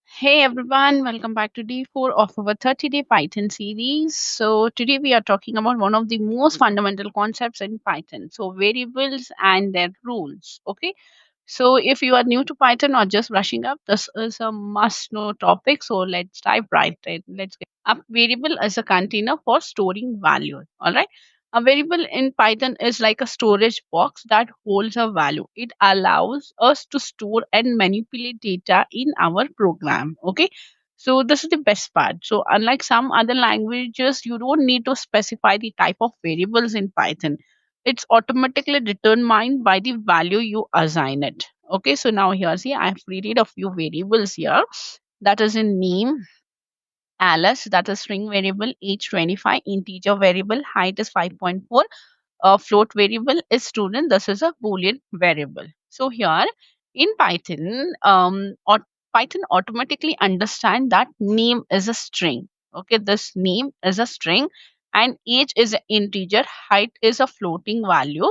Hey everyone, welcome back to D4 of our 30-day Python series. So today we are talking about one of the most fundamental concepts in Python. So variables and their rules. Okay. So if you are new to Python or just brushing up, this is a must know topic. So let's dive right in. Let's get a variable as a container for storing value. All right. A variable in Python is like a storage box that holds a value. It allows us to store and manipulate data in our program. Okay. So this is the best part. So unlike some other languages, you don't need to specify the type of variables in Python. It's automatically determined by the value you assign it. Okay, so now here, see, I have created a few variables here. That is in name, Alice, that is string variable, age 25, integer variable, height is 5.4, float variable is student. This is a boolean variable. So here in Python, Python automatically understand that name is a string. Okay, this name is a string, and age is an integer, height is a floating value.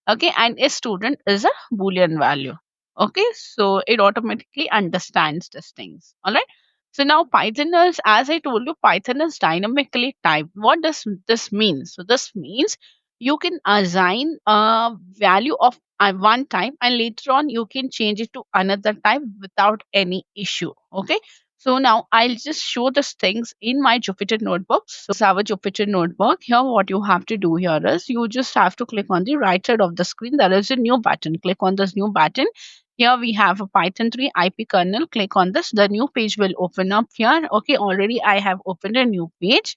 Okay, and a student is a boolean value. Okay, so it automatically understands these things. All right. So now Python is, as I told you, Python is dynamically typed. What does this mean? So this means you can assign a value of one type, and later on you can change it to another type without any issue. Okay. So now I'll just show these things in my Jupyter notebook. So this is our Jupyter notebook. Here what you have to do here is you just have to click on the right side of the screen. There is a new button. Click on this new button. Here we have a Python 3 IP kernel. Click on this. The new page will open up here. Okay, already I have opened a new page.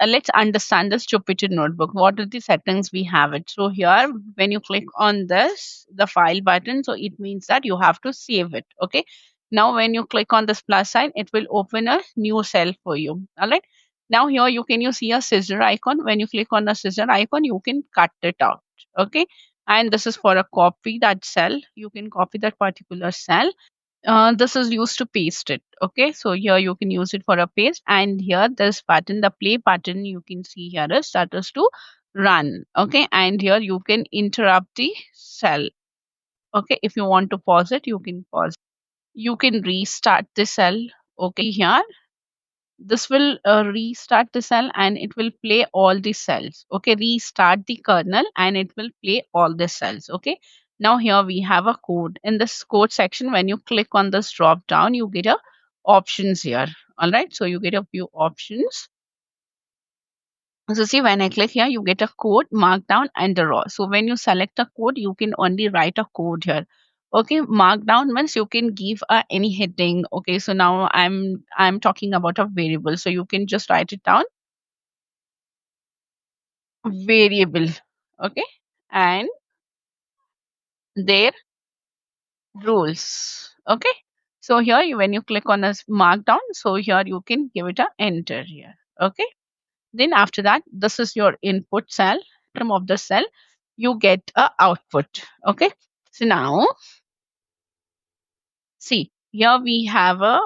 Let's understand this Jupyter notebook. What are the settings we have it? So here, when you click on this, the file button, so it means that you have to save it. Okay. Now, when you click on this plus sign, it will open a new cell for you. All right. Now here you see a scissor icon. When you click on the scissor icon, you can cut it out. Okay. And this is for a copy that cell. You can copy that particular cell. This is used to paste it. Okay, so here you can use it for a paste, and here this button, the play button, you can see here is that is to run. Okay, and here you can interrupt the cell. Okay, if you want to pause it, you can pause. You can restart the cell. Okay, here this will restart the cell and it will play all the cells. Okay, restart the kernel and it will play all the cells. Okay, now here we have a code. In this code section, when you click on this drop down, you get a options here. All right, so you get a few options. So see, when I click here, you get a code, markdown, and the raw. So when you select a code, you can only write a code here. Okay, markdown means you can give any heading. Okay, so now I'm talking about a variable, so you can just write it down, variable. Okay, and their rules. Okay, so here when you click on this markdown, so here you can give it a enter here. Okay, then after that, this is your input cell. Bottom of the cell, you get a output. Okay, so now see, here we have a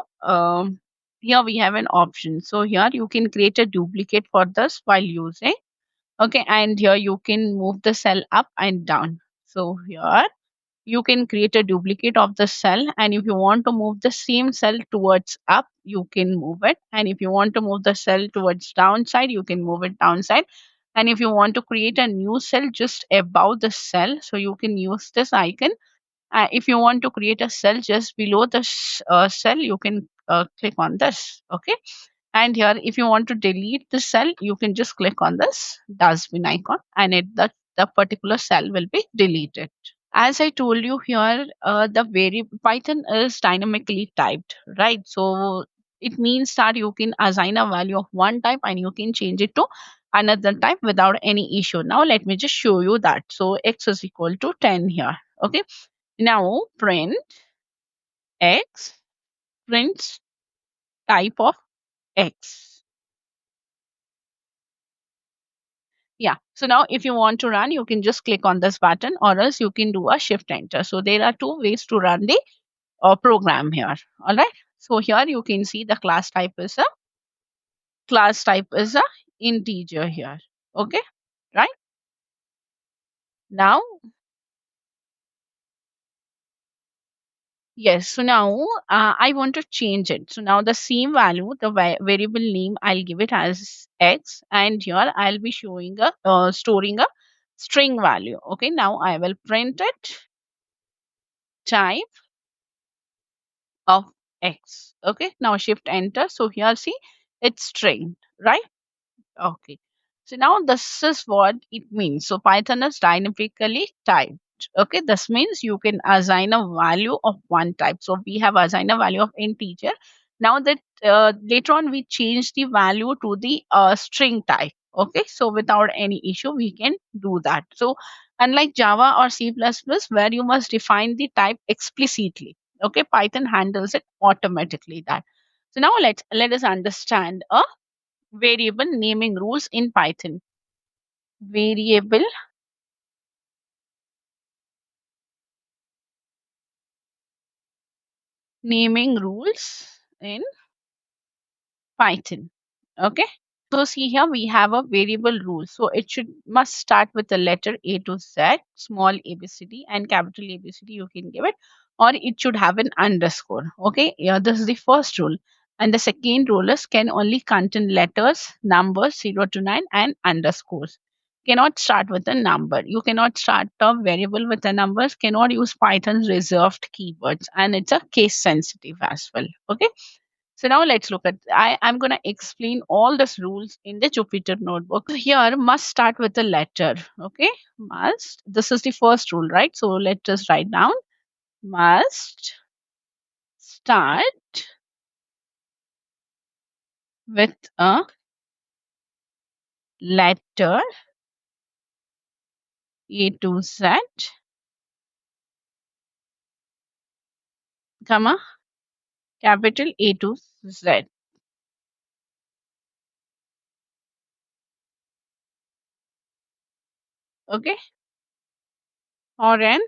here we have an option. So here you can create a duplicate for this while using. Okay, and here you can move the cell up and down. So here you can create a duplicate of the cell, and if you want to move the same cell towards up, you can move it, and if you want to move the cell towards downside, you can move it downside, and if you want to create a new cell just above the cell, so you can use this icon. If you want to create a cell just below the cell, you can click on this. Okay, and here if you want to delete the cell, you can just click on this dustbin icon, and the particular cell will be deleted. As I told you here, the very Python is dynamically typed, right? So it means that you can assign a value of one type and you can change it to another type without any issue. Now let me just show you that. So x is equal to 10 here. Okay. Now print x, prints type of x. Yeah. So now if you want to run, you can just click on this button, or else you can do a shift enter. So there are two ways to run the program here. All right. So here you can see the class type is a integer here. Okay. Right. Now, Yes. So now I want to change it. So now the same value, the variable name, I'll give it as X, and here I'll be showing a storing a string value. Okay. Now I will print it. Type of X. Okay. Now shift enter. So here see it's string, right? Okay. So now this is what it means. So Python is dynamically typed. Okay, this means you can assign a value of one type. So we have assigned a value of integer. Now that later on we change the value to the string type. Okay, so without any issue we can do that. So unlike Java or C++ where you must define the type explicitly. Okay, Python handles it automatically that. So now let us understand a variable naming rules in Python. Variable naming rules in Python. Okay. So see here we have a variable rule. So it should must start with the letter A to Z, small ABCD and capital ABCD you can give it, or it should have an underscore. Okay. Yeah, this is the first rule. And the second rule is can only contain letters, numbers 0 to 9 and underscores. Cannot start with a number. You cannot start a variable with the numbers, cannot use Python's reserved keywords, and it's a case sensitive as well. Okay. So now let's look at I'm gonna explain all these rules in the Jupyter notebook. So here must start with a letter. Okay. Must. This is the first rule, right? So let us write down must start with a letter A to Z, comma, capital A to Z. Okay. Or an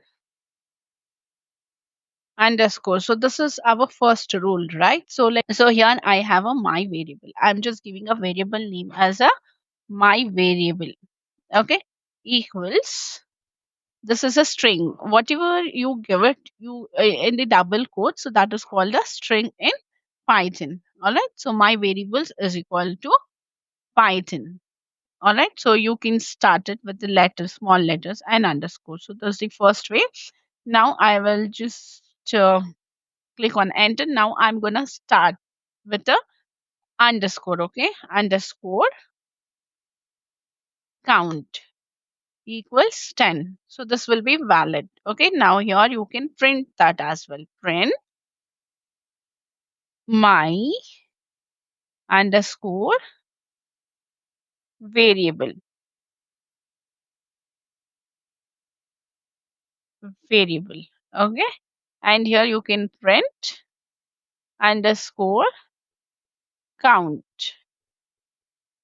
underscore. So this is our first rule, right? So here I have a my variable. I'm just giving a variable name as a my variable. Okay. Equals, this is a string. Whatever you give it, you in the double quote, so that is called a string in Python. All right. So my variables is equal to Python. All right. So you can start it with the letters, small letters, and underscore. So that's the first way. Now I will just click on enter. Now I'm gonna start with the underscore. Okay, underscore count equals 10. So this will be valid. Okay, now here you can print that as well. Print my underscore variable. Variable. Okay, and here you can print underscore count.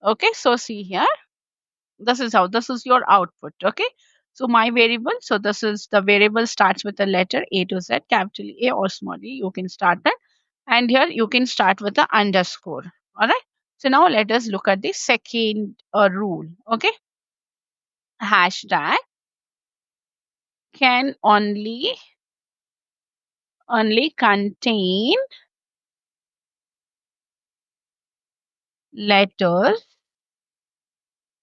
Okay, so see here, this is how this is your output. Okay, so my variable, so this is the variable starts with the letter A to Z, capital A or small a, you can start that, and here you can start with the underscore. All right, so now let us look at the second rule. Okay, hashtag can only contain letters,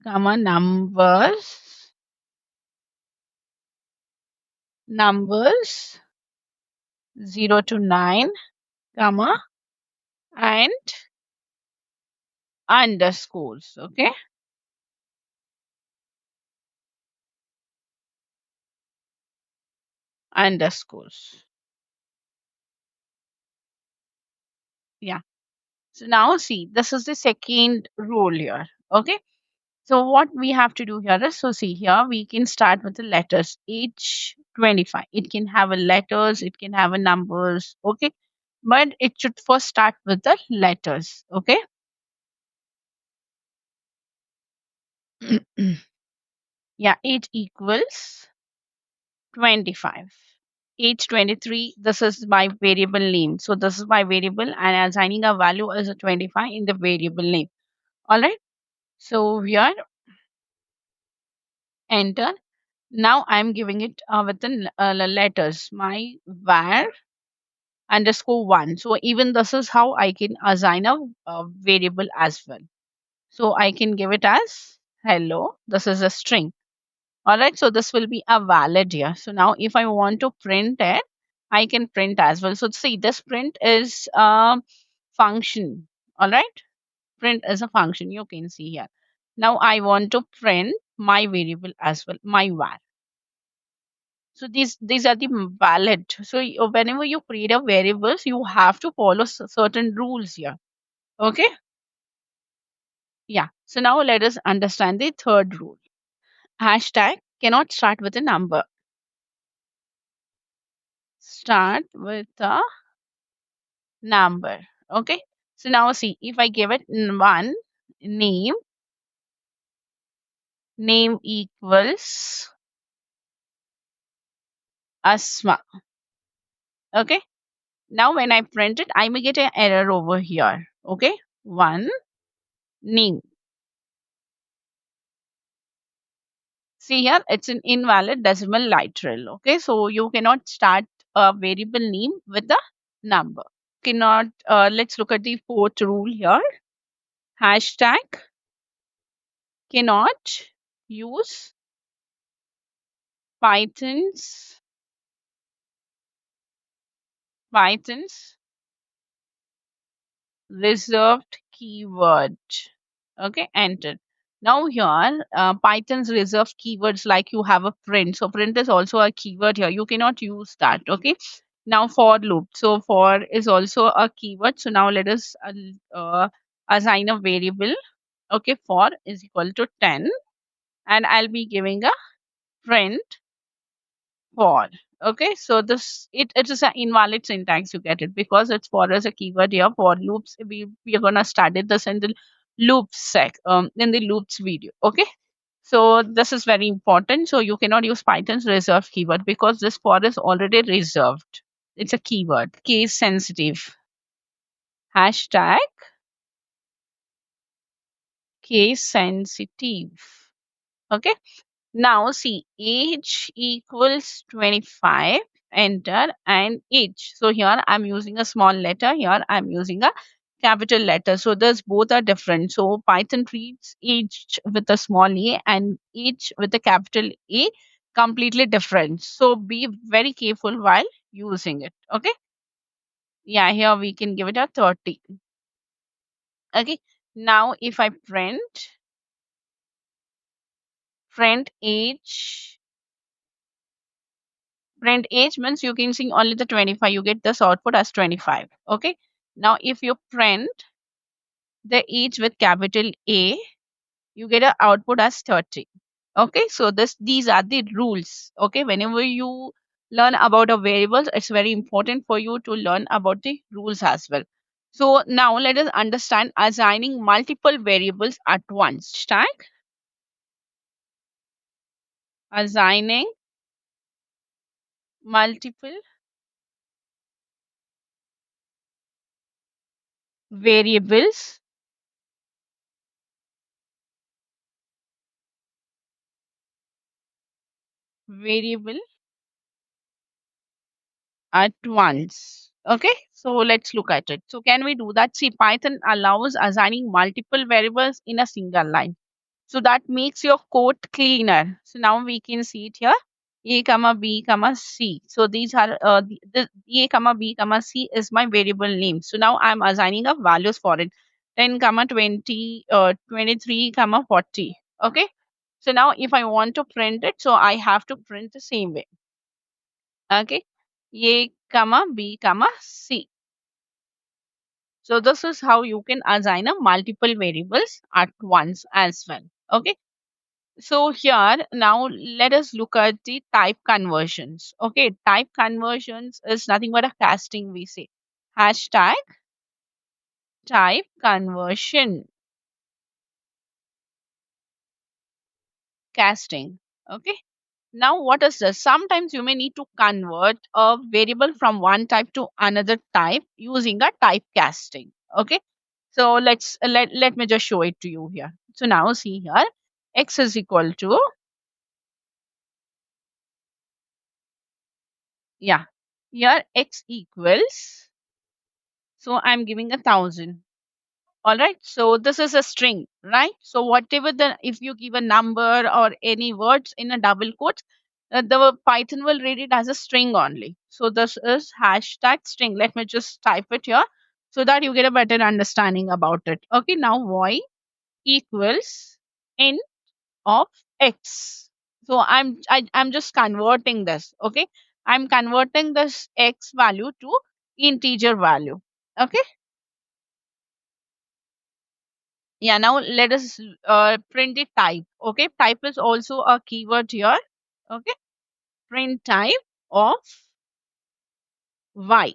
comma, numbers 0 to 9, comma, and underscores. Okay, underscores. Yeah. So now see, this is the second rule here. Okay. So what we have to do here is, so see here, we can start with the letters each 25. It can have a letters, it can have a numbers. Okay. But it should first start with the letters. Okay. Yeah. It equals 25. Age 23, this is my variable name. So this is my variable and assigning a value as a 25 in the variable name. All right. So here, enter. Now I'm giving it with the letters. My var underscore one. So even this is how I can assign a variable as well. So I can give it as hello. This is a string. All right. So this will be a valid here. So now if I want to print it, I can print as well. So see, this print is a function. All right. Print is a function. You can see here. Now I want to print my variable as well, my var. So these are the valid. So whenever you create a variables, you have to follow certain rules here. Okay. Yeah. So now let us understand the third rule. Hashtag cannot start with a number. Start with a number. Okay. So now see, if I give it one name, name equals Asma. Okay. Now when I print it, I may get an error over here. Okay. One name. See here, it's an invalid decimal literal. Okay. So you cannot start a variable name with a number. Cannot, let's look at the fourth rule here. Hashtag cannot use Python's Python's reserved keyword. Okay, enter. Now here, Python's reserved keywords like you have a print. So print is also a keyword here. You cannot use that. Okay. Now for loop. So for is also a keyword. So now let us assign a variable. Okay, for is equal to 10, and I'll be giving a print for. Okay, so it is an invalid syntax. You get it because it's for as a keyword here. For loops, we are gonna study this in the in the loops video. Okay, so this is very important. So you cannot use Python's reserved keyword because this for is already reserved. It's a keyword, case sensitive. Hashtag case sensitive. Okay. Now see, age equals 25, enter, and age. So here I'm using a small letter, here I'm using a capital letter. So those both are different. So Python treats age with a small a and age with a capital A completely different. So be very careful while using it. Okay. Yeah, here we can give it a 30. Okay. Now if I print age, print age means you can see only the 25. You get this output as 25. Okay. Now, if you print the age with capital A, you get an output as 30. Okay. So these are the rules. Okay. Whenever you learn about a variables, it's very important for you to learn about the rules as well. So now let us understand assigning multiple variables at once. Stack assigning multiple variables variable at once. Okay, so let's look at it. So can we do that? See, Python allows assigning multiple variables in a single line. So that makes your code cleaner. So now we can see it here. A comma B comma C. So these are the A comma B comma C is my variable name. So now I'm assigning a values for it. 10 comma 20, 23 comma 40. Okay. So now if I want to print it, so I have to print the same way. Okay. A comma B comma C. So this is how you can assign a multiple variables at once as well. Okay. So here now let us look at the type conversions. Okay. Type conversions is nothing but a casting we say. Hashtag type conversion casting. Okay. Now, what is this? Sometimes you may need to convert a variable from one type to another type using a typecasting. Okay. So let me just show it to you here. So now see here, x is equal to, yeah, here x equals So I'm giving 1,000. All right. So this is a string, right? So whatever the, if you give a number or any words in a double quote, the Python will read it as a string only. So this is hashtag string. Let me just type it here so that you get a better understanding about it. Okay. Now void equals int of x. So I'm just converting this. Okay. I'm converting this x value to integer value. Okay. Yeah, now let us print the type. Okay, type is also a keyword here. Okay, print type of y.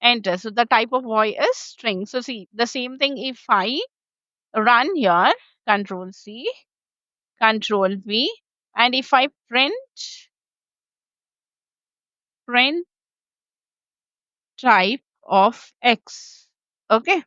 Enter. So the type of y is string. So see, the same thing if I run here, control C, control V, and if I print type of x. Okay,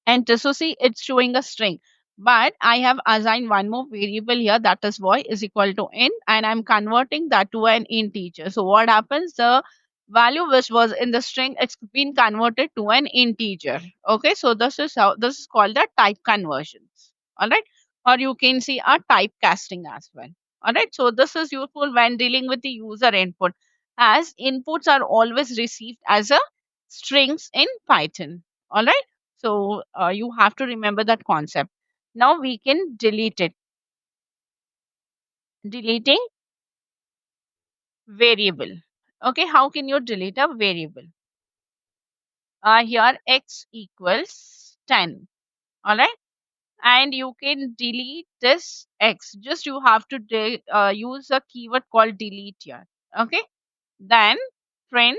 enter. So see, it's showing a string. But I have assigned one more variable here, that is y is equal to n, and I'm converting that to an integer. So what happens? The value which was in the string, it's been converted to an integer. Okay, so this is how this is called the type conversions. All right, or you can see a typecasting as well. All right, so this is useful when dealing with the user input, as inputs are always received as a strings in Python. All right, so you have to remember that concept. Now we can delete it. Deleting variable. Okay, how can you delete a variable? Here x equals 10. All right, and you can delete this x. Just you have to use a keyword called delete here. Okay, then print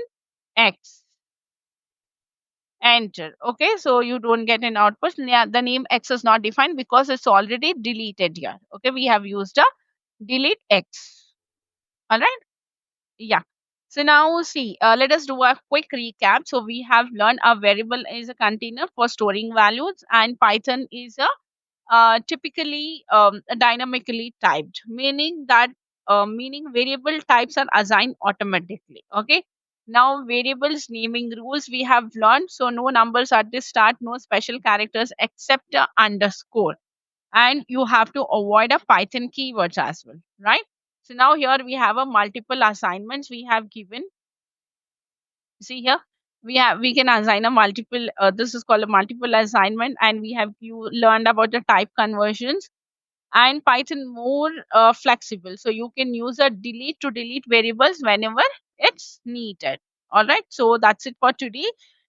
x. Enter. Okay, so you don't get an output. Yeah, the name x is not defined because it's already deleted here. Okay, we have used a delete x. All right. Yeah. So now see, let us do a quick recap. So we have learned a variable is a container for storing values, and Python is a typically dynamically typed, meaning that meaning variable types are assigned automatically. Okay. Now variables naming rules we have learned. So no numbers at the start, no special characters except a underscore, and you have to avoid a Python keywords as well, right? So now here we have a multiple assignments we have given. See here, we can assign a multiple. This is called a multiple assignment, and we have you learned about the type conversions, and Python more flexible. So you can use a delete to delete variables whenever it's needed. All right. So that's it for today.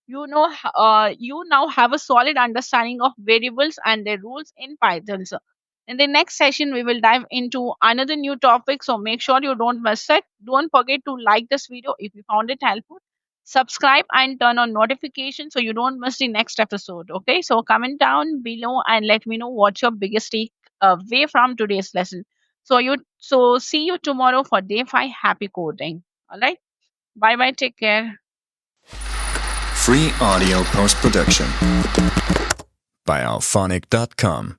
You now have a solid understanding of variables and their rules in Python. So in the next session, we will dive into another new topic. So make sure you don't miss it. Don't forget to like this video if you found it helpful. Subscribe and turn on notifications so you don't miss the next episode. Okay. So comment down below and let me know what's your biggest away from today's lesson. So see you tomorrow for day 5. Happy coding. All right. Bye bye. Take care. Free audio post production by alphonic.com.